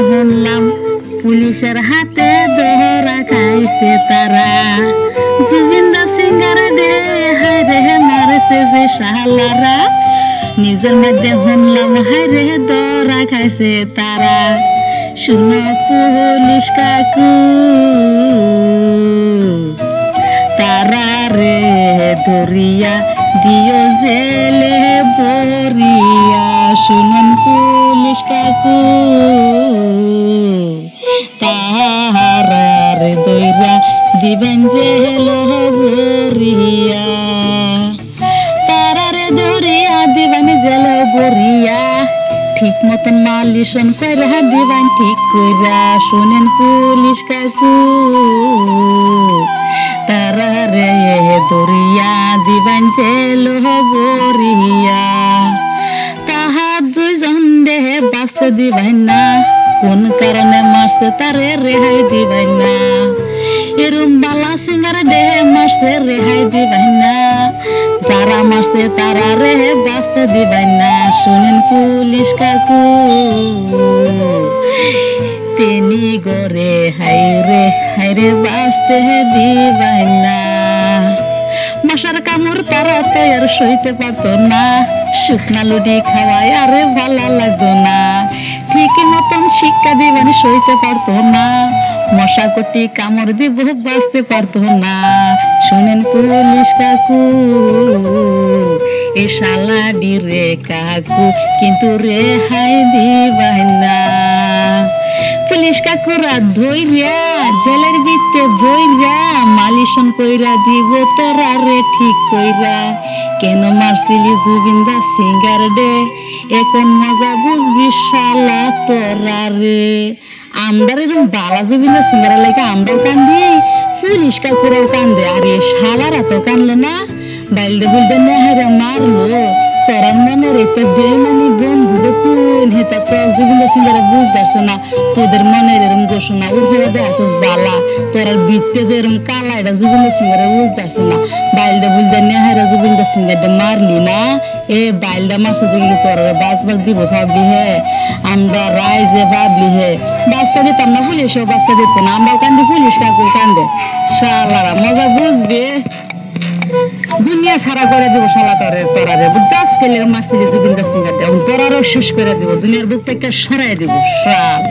শুনলাম পুলিশের হাতে ধরা খাইছে তারা। জুবিন্দা সিঙ্গার দে হায় রে মারছে যে শালারা, নিজের মধ্যে শুনলাম হায় রে ধরা খাইছে তারা। শুনো পুলিশ কাকু তারা রে ধরিয়া দিও জেলে বরিয়া। শুনুন পুলিশ কাকু তারা রে দইরা দিবেন জেলে বরিয়া। তারা রে ধরিয়া দিবেন জেলে বরিয়া, ঠিক মতন মালিশন কইরা দিবেন ঠিক কইরা। শুনেন পুলিশ কাকু তারা রে ধরিয়া দিবেন জেল বরিয়া। তাহা দুজন দেহে বাঁচতে দিবেন না, কোন কারণে মারছে তারে রেহাই দিবেন না। এরম বালা সিঙ্গার দেহে মারছে রেহাই দিবেন না, যারা মারছে তারা রে বাঁচতে দিবেন না। শুনেন পুলিশ কাকু তিনি গরে হাইরে বাঁচতে দিবেন না। মশার কামড় তারা তো আর সইতে পারতো না, শুকনা লুডি খাওয়ায় আরে ভালো লাগতো না। ঠিক মতন শিক্ষা দিবেন সইতে পারতো না, মশা কটি কামড় দিব বাঁচতে পারতো না। শুনেন পুলিশ কাকু এ শালা ডিরে কাকু কিন্তু রেহাই দিবেন না। পুলিশ কাকুরা ধইরা জেলের ভিতরে বইরা মালিশন কইরা দিব তোরা রে ঠিক কইরা। কেন মারছিলি জুবিন্দা সিঙ্গার ডে এখন মজা বুঝবি শালা তোরা রে। আমরা এরকম বালা জুবিন্দা সিঙ্গারের লাগে আমরাও কান্দি, পুলিশ কাকুরাও কান্দে, আর এ শালারা তো কানলো না। বাইলদে বুলদে নেহারে মারলো, তোরা মনে রেখে বেমানি বন্ধু যে কোন হেতা তো জুবিন্দা সিঙ্গারে বুঝতে না, তোদের মনের এরম ঘোষণা ওর ফেলে দেয়াস বালা, তোর বিত্তে যে এরম কালা এটা জুবিন্দা সিঙ্গারে বুঝতে না। বাইলদে বুলদে নেহারে জুবিন্দা সিঙ্গারে মারলি না, এ বাইলদা মাসে দিকে তোর বাঁচবার দিব ভাবলি হে, আমরা রাইজে ভাবলি হে বাস্তা দিতাম না, পুলিশও বাস্তা দিত না, আমরাও কান্দি পুলিশ কাকু কান্দে। শালারা মজা বুঝবে, দুনিয়া সারা করে দিব শালা তোরারে বুঝাস কেলে মারছিলি জুবিন্দা সিঙ্গার, তোরারও শেষ করে দিব, দুনিয়ার বুক থেকে সরাই দিব সব।